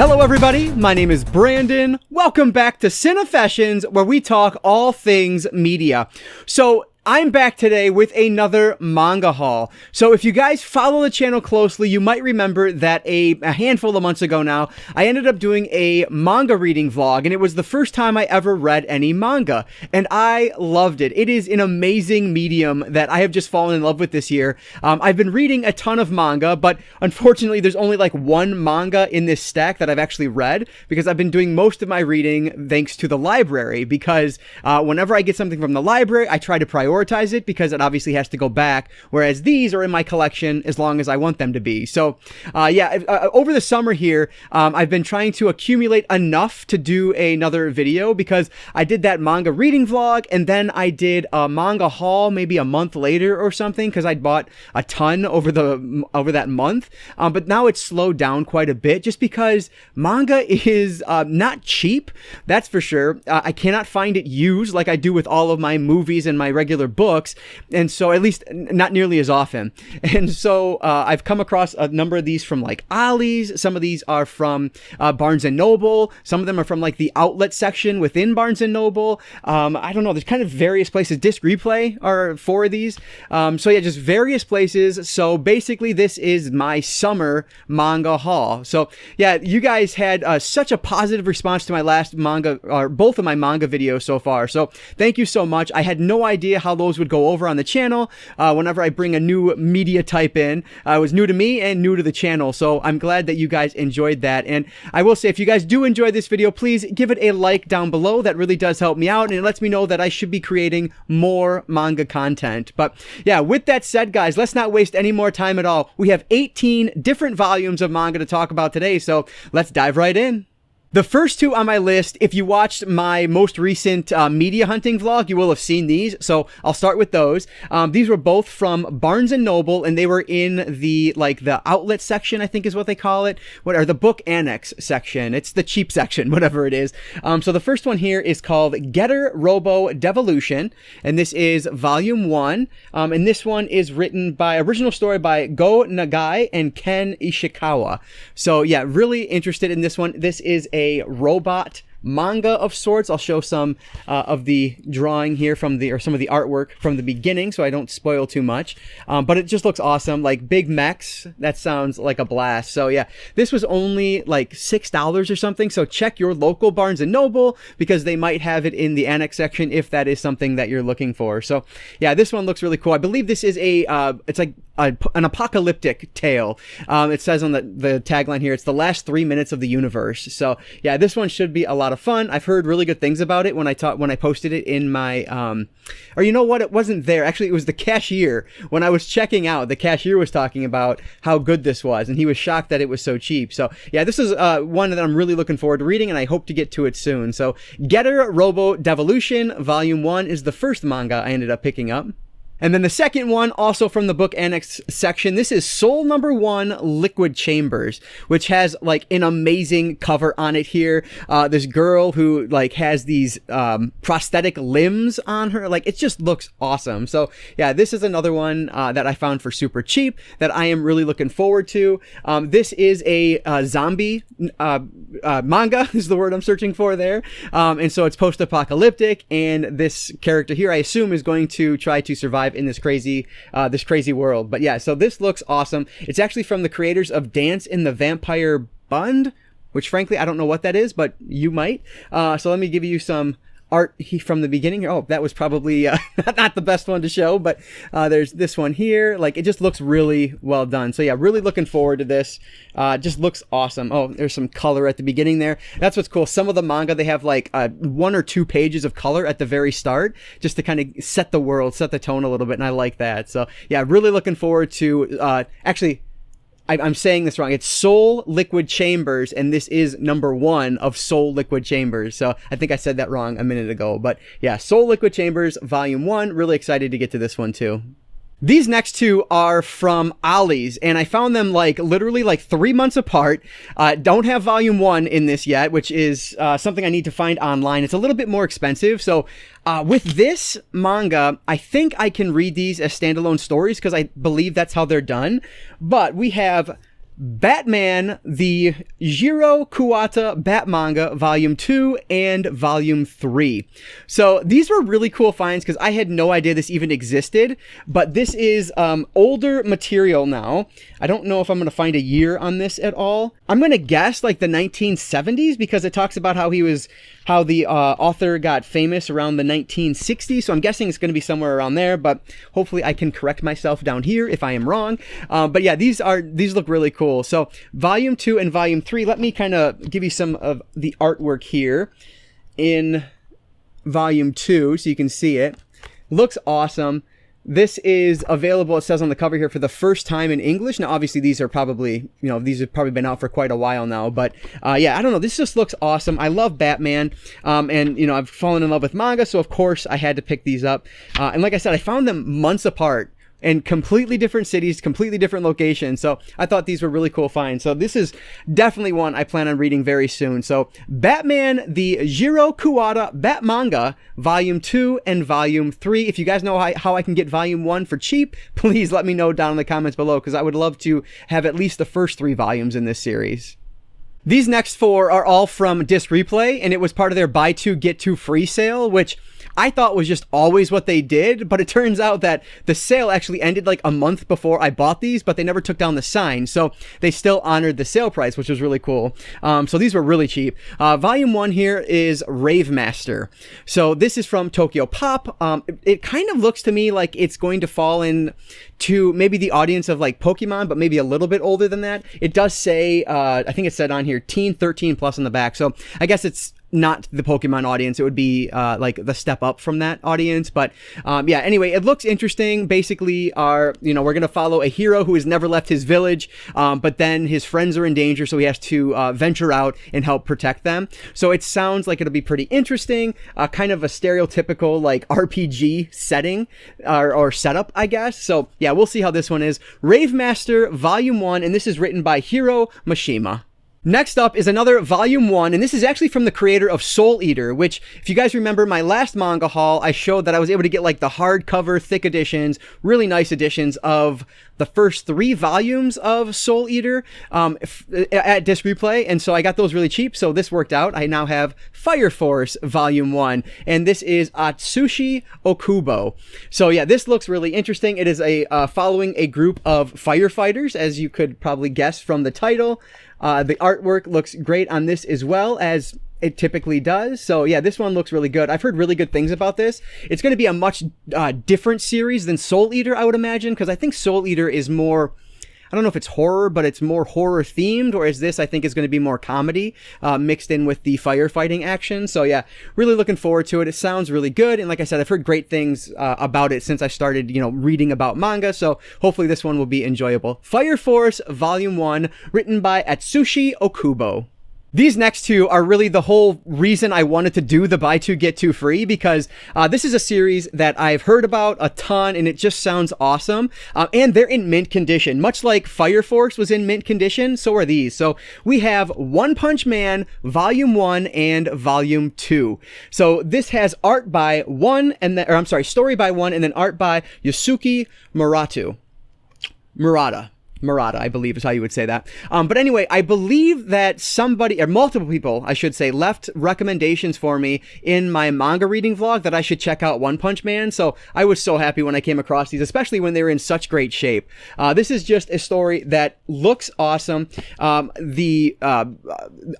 Hello everybody, my name is Brandon. Welcome back to Cinefessions, where we talk all things media. So I'm back today with another manga haul. So if you guys follow the channel closely, you might remember that a handful of months ago now, I ended up doing a manga reading vlog, and it was the first time I ever read any manga, and I loved it. It is an amazing medium that I have just fallen in love with this year. I've been reading a ton of manga, but unfortunately there's only like one manga in this stack that I've actually read, because I've been doing most of my reading thanks to the library, because whenever I get something from the library, I try to prioritize it because it obviously has to go back, whereas these are in my collection as long as I want them to be. So over the summer here, I've been trying to accumulate enough to do another video, because I did that manga reading vlog, and then I did a manga haul maybe a month later or something, because I'd bought a ton over that month, but now it's slowed down quite a bit just because manga is not cheap, that's for sure. I cannot find it used like I do with all of my movies and my regular books, and so at least not nearly as often. And so I've come across a number of these from like Ollie's. Some of these are from Barnes and Noble. Some of them are from like the outlet section within Barnes and Noble. I don't know, there's kind of various places. Disc Replay are 4 of these. So yeah, just various places. So basically this is my summer manga haul. So yeah, you guys had such a positive response to my last manga, or both of my manga videos so far. So thank you so much. I had no idea how those would go over on the channel whenever I bring a new media type in. It was new to me and new to the channel, so I'm glad that you guys enjoyed that. And I will say, if you guys do enjoy this video, please give it a like down below. That really does help me out, and it lets me know that I should be creating more manga content. But yeah, with that said, guys, let's not waste any more time at all. We have 18 different volumes of manga to talk about today, so let's dive right in. The first 2 on my list, if you watched my most recent media hunting vlog, you will have seen these, so I'll start with those. These were both from Barnes & Noble, and they were in the outlet section, I think is what they call it, or the book annex section. It's the cheap section, whatever it is. So the first one here is called Getter Robo Devolution, and this is volume 1, and this one is written by, original story by Go Nagai and Ken Ishikawa. So yeah, really interested in this one. This is a robot manga of sorts. I'll show some of the drawing here from some of the artwork from the beginning, so I don't spoil too much. But it just looks awesome, like big mechs. That sounds like a blast. So yeah, this was only like $6 or something. So check your local Barnes and Noble, because they might have it in the annex section if that is something that you're looking for. So yeah, this one looks really cool. I believe this is it's like an apocalyptic tale. It says on the tagline here, it's the last 3 minutes of the universe. So yeah, this one should be a lot of fun. I've heard really good things about it when I posted it in my or you know what, it wasn't there, actually it was the cashier. When I was checking out, the cashier was talking about how good this was, and he was shocked that it was so cheap. So yeah, this is one that I'm really looking forward to reading, and I hope to get to it soon. So Getter Robo Devolution volume 1 is the first manga I ended up picking up. And then the second one, also from the book annex section, this is Soul Number 1 Liquid Chambers, which has like an amazing cover on it here. This girl who like has these prosthetic limbs on her, like it just looks awesome. So yeah, this is another one that I found for super cheap that I am really looking forward to. This is a zombie manga is the word I'm searching for there. And so it's post-apocalyptic, and this character here, I assume, is going to try to survive in this crazy world. But yeah, so this looks awesome. It's actually from the creators of Dance in the Vampire Bund, which frankly I don't know what that is, but you might. So let me give you some art from the beginning. Oh, that was probably not the best one to show, but there's this one here. Like, it just looks really well done. So yeah, really looking forward to this. Just looks awesome. Oh, there's some color at the beginning there. That's what's cool. Some of the manga, they have like 1 or 2 pages of color at the very start, just to kind of set the world, set the tone a little bit, and I like that. So yeah, really looking forward to actually, I'm saying this wrong. It's Soul Liquid Chambers, and this is number 1 of Soul Liquid Chambers. So I think I said that wrong a minute ago. But yeah, Soul Liquid Chambers, volume 1. Really excited to get to this one too. These next 2 are from Ollie's, and I found them like literally like 3 months apart. Don't have volume 1 in this yet, which is something I need to find online. It's a little bit more expensive. So with this manga, I think I can read these as standalone stories because I believe that's how they're done. But we have Batman, the Jiro Kuwata Bat Manga, Volume 2 and Volume 3. So these were really cool finds because I had no idea this even existed, but this is older material now. I don't know if I'm going to find a year on this at all. I'm going to guess like the 1970s because it talks about how the author got famous around the 1960s. So I'm guessing it's going to be somewhere around there, but hopefully I can correct myself down here if I am wrong. But yeah, these look really cool. So Volume 2 and Volume 3, let me kind of give you some of the artwork here in Volume 2 so you can see it. Looks awesome. This is available, it says on the cover here, for the first time in English. Now, obviously, these have probably been out for quite a while now. But yeah, I don't know. This just looks awesome. I love Batman. And, I've fallen in love with manga. So, of course, I had to pick these up. And like I said, I found them months apart in completely different cities, completely different locations. So I thought these were really cool finds. So this is definitely one I plan on reading very soon. So Batman, the Jiro Kuwata Bat Manga, Volume 2 and Volume 3. If you guys know how I can get Volume 1 for cheap, please let me know down in the comments below because I would love to have at least the first 3 volumes in this series. These next 4 are all from Disc Replay, and it was part of their buy 2 get 2 free sale, which I thought was just always what they did, but it turns out that the sale actually ended like a month before I bought these, but they never took down the sign, so they still honored the sale price, which was really cool. So these were really cheap. Volume 1 here is Rave Master. So this is from Tokyo Pop. It kind of looks to me like it's going to fall in to maybe the audience of like Pokemon, but maybe a little bit older than that. It does say, I think it said on here, teen 13 plus on the back, so I guess it's not the Pokemon audience. It would be like the step up from that audience. But yeah, anyway, it looks interesting. Basically, we're going to follow a hero who has never left his village, but then his friends are in danger, so he has to venture out and help protect them. So it sounds like it'll be pretty interesting, kind of a stereotypical like RPG setting or setup, I guess. So yeah, we'll see how this one is. Rave Master Volume 1, and this is written by Hiro Mishima. Next up is another Volume 1, and this is actually from the creator of Soul Eater, which, if you guys remember my last manga haul, I showed that I was able to get like the hardcover thick editions, really nice editions of the first 3 volumes of Soul Eater at Disc Replay, and so I got those really cheap, so this worked out. I now have Fire Force Volume 1, and this is Atsushi Okubo. So yeah, this looks really interesting. It is following a group of firefighters, as you could probably guess from the title. The artwork looks great on this as well, as it typically does. So yeah, this one looks really good. I've heard really good things about this. It's going to be a much different series than Soul Eater, I would imagine, because I think Soul Eater is more, I don't know if it's horror, but it's more horror themed, whereas this I think is going to be more comedy mixed in with the firefighting action. So yeah, really looking forward to it. It sounds really good, and like I said, I've heard great things about it since I started, reading about manga. So hopefully this one will be enjoyable. Fire Force Volume 1, written by Atsushi Okubo. These next 2 are really the whole reason I wanted to do the buy 2 get 2 free, because this is a series that I've heard about a ton and it just sounds awesome. And they're in mint condition, much like Fire Force was in mint condition. So are these. So we have One Punch Man Volume 1 and Volume 2. So this has art by story by one, and then art by Yusuke Murata, I believe is how you would say that. But anyway, I believe that somebody, or multiple people, I should say, left recommendations for me in my manga reading vlog that I should check out One Punch Man. So I was so happy when I came across these, especially when they were in such great shape. This is just a story that looks awesome. The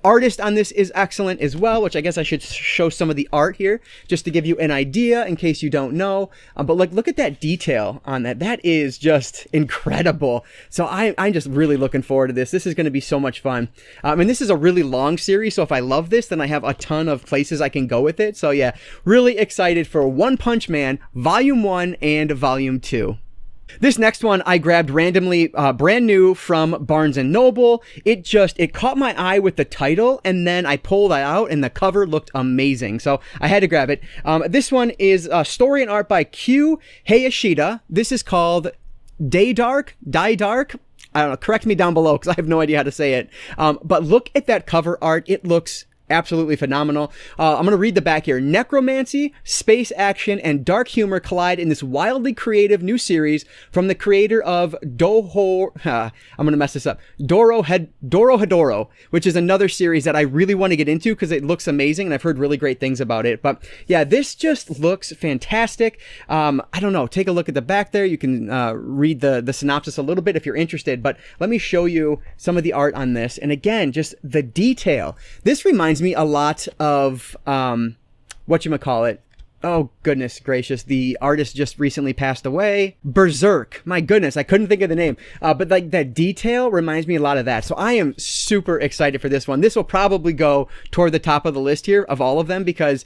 artist on this is excellent as well, which I guess I should show some of the art here just to give you an idea in case you don't know. But look at that detail on that. That is just incredible. So I'm just really looking forward to this. This is going to be so much fun. And this is a really long series, so if I love this, then I have a ton of places I can go with it. So yeah, really excited for One Punch Man Volume 1 and Volume 2. This next one I grabbed randomly, brand new from Barnes & Noble. It caught my eye with the title, and then I pulled it out, and the cover looked amazing. So I had to grab it. This one is story and art by Q Hayashida. This is called Die Dark. I don't know, correct me down below because I have no idea how to say it. But look at that cover art. It looks absolutely phenomenal. I'm going to read the back here. Necromancy, space action, and dark humor collide in this wildly creative new series from the creator of I'm going to mess this up. Dorohedoro, which is another series that I really want to get into because it looks amazing and I've heard really great things about it. But yeah, this just looks fantastic. I don't know. Take a look at the back there. You can read the synopsis a little bit if you're interested, but let me show you some of the art on this. And again, just the detail. This reminds me a lot of whatchamacallit. Oh, goodness gracious. The artist just recently passed away. Berserk. My goodness, I couldn't think of the name. But like that detail reminds me a lot of that. So I am super excited for this one. This will probably go toward the top of the list here of all of them because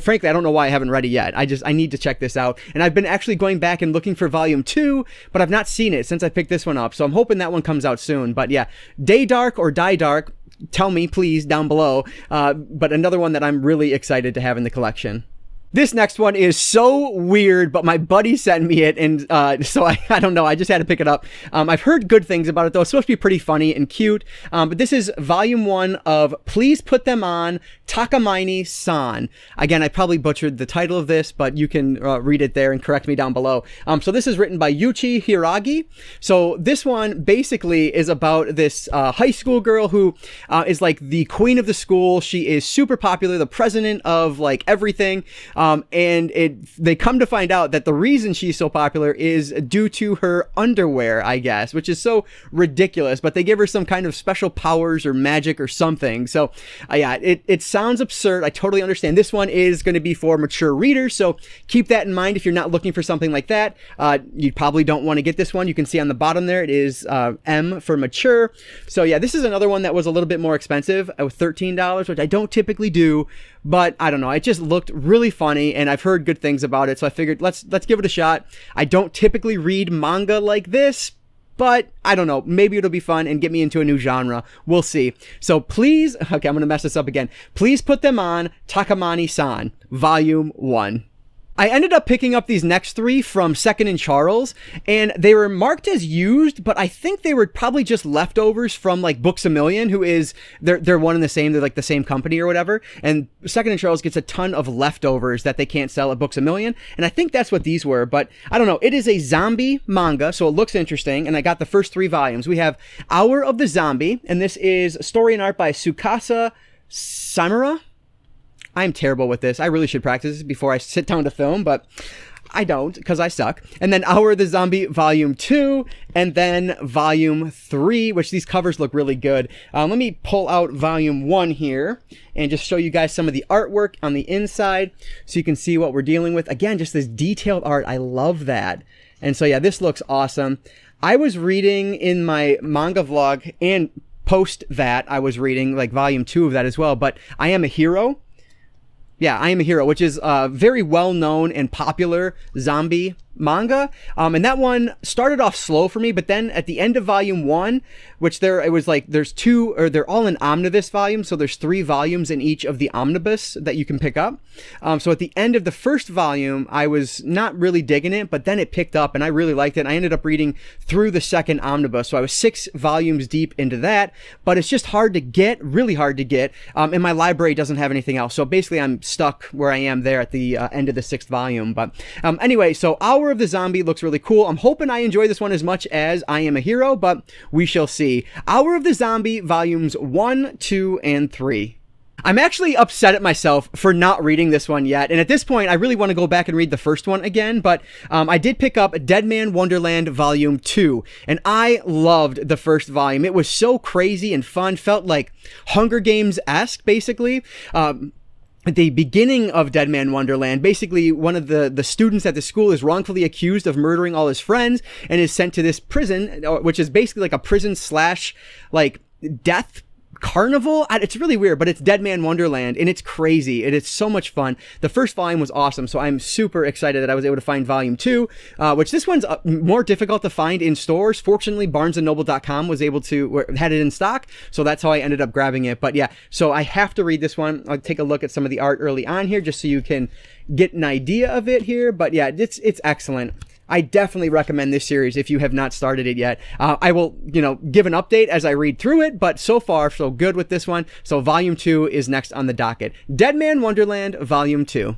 frankly, I don't know why I haven't read it yet. I need to check this out. And I've been actually going back and looking for volume 2, but I've not seen it since I picked this one up. So I'm hoping that one comes out soon. But yeah, Day Dark or Die Dark, tell me please down below. But another one that I'm really excited to have in the collection. This next one is so weird, but my buddy sent me it, and so I don't know, I just had to pick it up. I've heard good things about it, though. It's supposed to be pretty funny and cute, but this is volume 1 of Please Put Them On, Takamine-san. Again, I probably butchered the title of this, but you can read it there and correct me down below. So this is written by Yuchi Hiragi. So this one basically is about this high school girl who is like the queen of the school. She is super popular, the president of like everything. And they come to find out that the reason she's so popular is due to her underwear, I guess, which is so ridiculous, but they give her some kind of special powers or magic or something. So yeah, it sounds absurd. I totally understand. This one is going to be for mature readers, so keep that in mind if you're not looking for something like that. You probably don't want to get this one. You can see on the bottom there, it is M for mature. So yeah, this is another one that was a little bit more expensive with $13, which I don't typically do. But I don't know, it just looked really funny and I've heard good things about it. So I figured let's give it a shot. I don't typically read manga like this, but I don't know, maybe it'll be fun and get me into a new genre. We'll see. So please, okay, I'm going to mess this up again. Please Put Them On, Takamine-san, volume 1. I ended up picking up these next 3 from Second & Charles, and they were marked as used, but I think they were probably just leftovers from like Books A Million, who is, they're one and the same, they're like the same company or whatever, and Second & Charles gets a ton of leftovers that they can't sell at Books A Million, and I think that's what these were, but I don't know. It is a zombie manga, so it looks interesting, and I got the first 3 volumes. We have Hour of the Zombie, and this is story and art by Tsukasa Samura. I'm terrible with this. I really should practice this before I sit down to film, but I don't because I suck. And then Hour of the Zombie Volume 2, and then Volume 3, which these covers look really good. Let me pull out Volume 1 here and just show you guys some of the artwork on the inside so you can see what we're dealing with. Again, just this detailed art. I love that. And so, yeah, this looks awesome. I was reading in my manga vlog, and post that, I was reading like Volume 2 of that as well, but I Am a Hero. Yeah, I Am a Hero, which is a very well-known and popular zombie manga. And that one started off slow for me, but then at the end of volume 1, which it was like there's 2, or they're all in omnibus volumes, so there's 3 volumes in each of the omnibus that you can pick up. So at the end of the first volume, I was not really digging it, but then it picked up and I really liked it. I ended up reading through the second omnibus, so I was 6 volumes deep into that, but it's just hard to get, really hard to get, and my library doesn't have anything else. So basically I'm stuck where I am there at the end of the 6th volume. But anyway, so Hour of the Zombie looks really cool. I'm hoping I enjoy this one as much as I Am a Hero, but we shall see. Hour of the Zombie volumes 1, 2, and 3. I'm actually upset at myself for not reading this one yet, and at this point I really want to go back and read the first one again, but I did pick up Dead Man Wonderland Volume 2, and I loved the first volume. It was so crazy and fun, felt like Hunger Games-esque, basically. At the beginning of Dead Man Wonderland, basically one of the students at the school is wrongfully accused of murdering all his friends and is sent to this prison, which is basically like a prison slash like death carnival. It's really weird, but it's Dead Man Wonderland and it's crazy and it's so much fun. The first volume was awesome, so I'm super excited that I was able to find volume 2, which this one's more difficult to find in stores. Fortunately, barnesandnoble.com was able to had it in stock, so that's how I ended up grabbing it. But yeah, so I have to read this one. I'll take a look at some of the art early on here just so you can get an idea of it here. But yeah, it's excellent. I definitely recommend this series if you have not started it yet. I will, give an update as I read through it, but so far, so good with this one. So Volume 2 is next on the docket. Man Wonderland, Volume 2.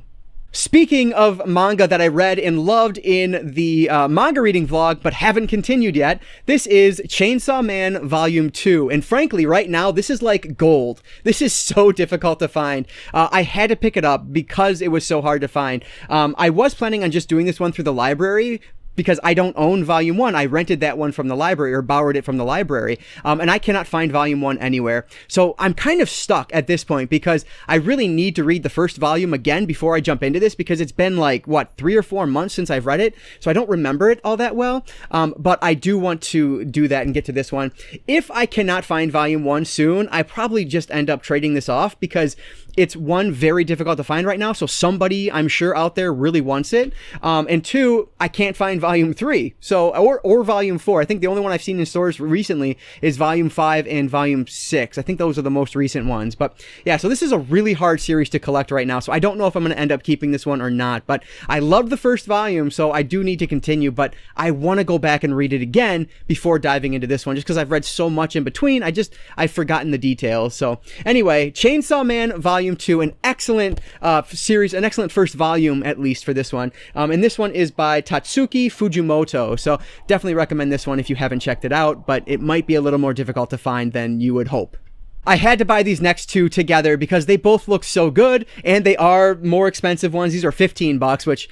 Speaking of manga that I read and loved in the manga reading vlog, but haven't continued yet, this is Chainsaw Man Volume 2. And frankly, right now, this is like gold. This is so difficult to find. I had to pick it up because it was so hard to find. I was planning on just doing this one through the library, because I don't own Volume 1. I rented that one from the library or borrowed it from the library. And I cannot find Volume 1 anywhere. So I'm kind of stuck at this point because I really need to read the first volume again before I jump into this, because it's been like, 3 or 4 months since I've read it. So I don't remember it all that well. But I do want to do that and get to this one. If I cannot find Volume 1 soon, I probably just end up trading this off, because it's one, very difficult to find right now. So somebody, I'm sure, out there really wants it. And two, I can't find Volume 3. So, or Volume 4. I think the only one I've seen in stores recently is Volume 5 and Volume 6. I think those are the most recent ones. But yeah, so this is a really hard series to collect right now. So I don't know if I'm going to end up keeping this one or not. But I loved the first volume, so I do need to continue. But I want to go back and read it again before diving into this one, just because I've read so much in between. I've forgotten the details. So anyway, Chainsaw Man Volume 2, an excellent series, an excellent first volume, at least, for this one. And this one is by Tatsuki Fujimoto. So definitely recommend this one if you haven't checked it out, but it might be a little more difficult to find than you would hope. I had to buy these next two together because they both look so good, and they are more expensive ones. These are $15, which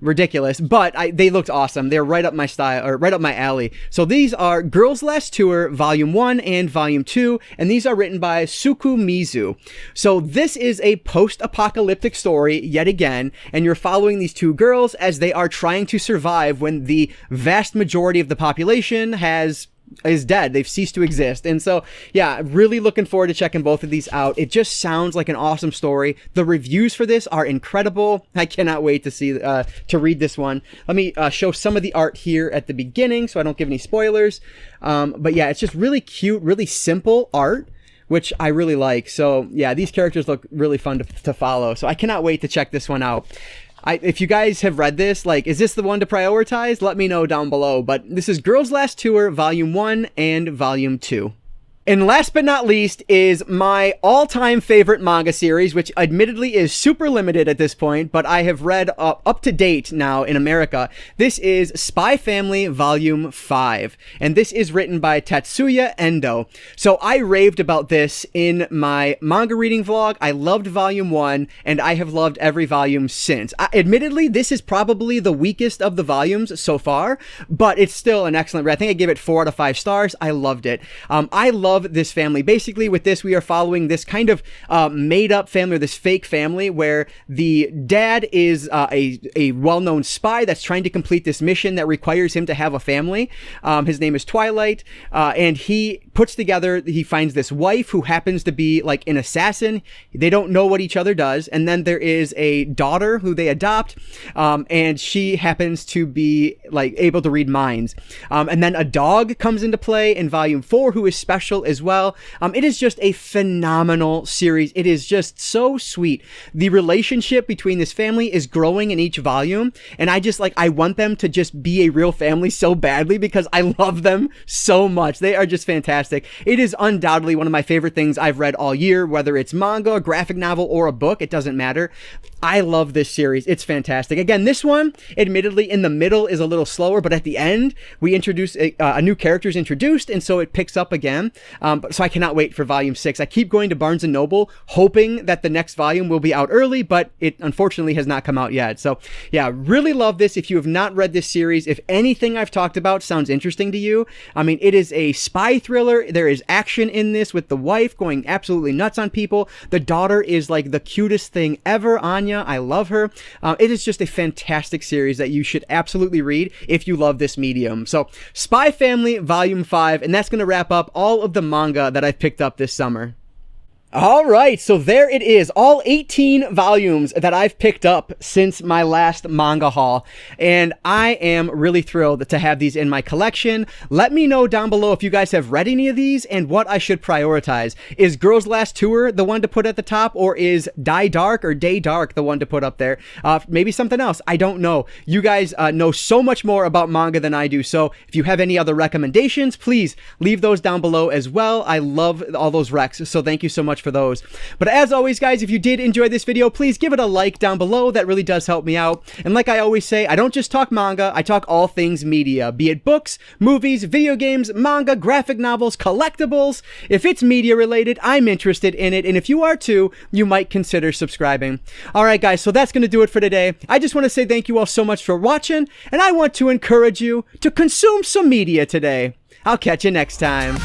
ridiculous, but they looked awesome. They're right up my style, or right up my alley. So these are Girls Last Tour Volume 1 and Volume 2, and these are written by Suku Mizu. So this is a post-apocalyptic story yet again, and you're following these two girls as they are trying to survive when the vast majority of the population is dead. They've ceased to exist. And so, yeah, really looking forward to checking both of these out. It just sounds like an awesome story. The reviews for this are incredible. I cannot wait to read this one. Let me show some of the art here at the beginning so I don't give any spoilers. But yeah, it's just really cute, really simple art, which I really like. So yeah, these characters look really fun to follow. So I cannot wait to check this one out. If you guys have read this, is this the one to prioritize? Let me know down below. But this is Girls Last Tour Volume 1 and Volume 2. And last but not least is my all-time favorite manga series, which admittedly is super limited at this point, but I have read up to date now in America. This is Spy Family Volume 5, and this is written by Tatsuya Endo. So I raved about this in my manga reading vlog. I loved Volume 1, and I have loved every volume since. Admittedly, this is probably the weakest of the volumes so far, but it's still an excellent read. I think I gave it 4 out of 5 stars. I loved it. I love this family. Basically, with this, we are following this kind of made-up family, or this fake family, where the dad is a well-known spy that's trying to complete this mission that requires him to have a family. His name is Twilight, and he finds this wife who happens to be like an assassin. They don't know what each other does. And then there is a daughter who they adopt, and she happens to be able to read minds. And then a dog comes into play in Volume 4 who is special as well. It is just a phenomenal series. It is just so sweet. The relationship between this family is growing in each volume, and I want them to just be a real family so badly because I love them so much. They are just fantastic. It is undoubtedly one of my favorite things I've read all year, whether it's manga, graphic novel, or a book. It doesn't matter. I love this series. It's fantastic. Again, this one, admittedly, in the middle is a little slower, but at the end, we introduce a new character is introduced, and so it picks up again. So I cannot wait for Volume 6. I keep going to Barnes & Noble, hoping that the next volume will be out early, but it unfortunately has not come out yet. So yeah, really love this. If you have not read this series, if anything I've talked about sounds interesting to you, it is a spy thriller. There is action in this with the wife going absolutely nuts on people. The daughter is the cutest thing ever, Anya. I love her. It is just a fantastic series that you should absolutely read if you love this medium. So Spy Family Volume 5, and that's going to wrap up all of the manga that I've picked up this summer. All right, so there it is, all 18 volumes that I've picked up since my last manga haul, and I am really thrilled to have these in my collection. Let me know down below if you guys have read any of these and what I should prioritize. Is Girls Last Tour the one to put at the top, or is Die Dark or Day Dark the one to put up there? Maybe something else, I don't know. You guys know so much more about manga than I do, so if you have any other recommendations, please leave those down below as well. I love all those recs, so thank you so much for those. But as always, guys, if you did enjoy this video, please give it a like down below. That really does help me out. And like I always say, I don't just talk manga, I talk all things media, be it books, movies, video games, manga, graphic novels, collectibles. If it's media related, I'm interested in it, and if you are too, you might consider subscribing. All right, guys, so that's going to do it for today. I just want to say thank you all so much for watching, and I want to encourage you to consume some media today. I'll catch you next time.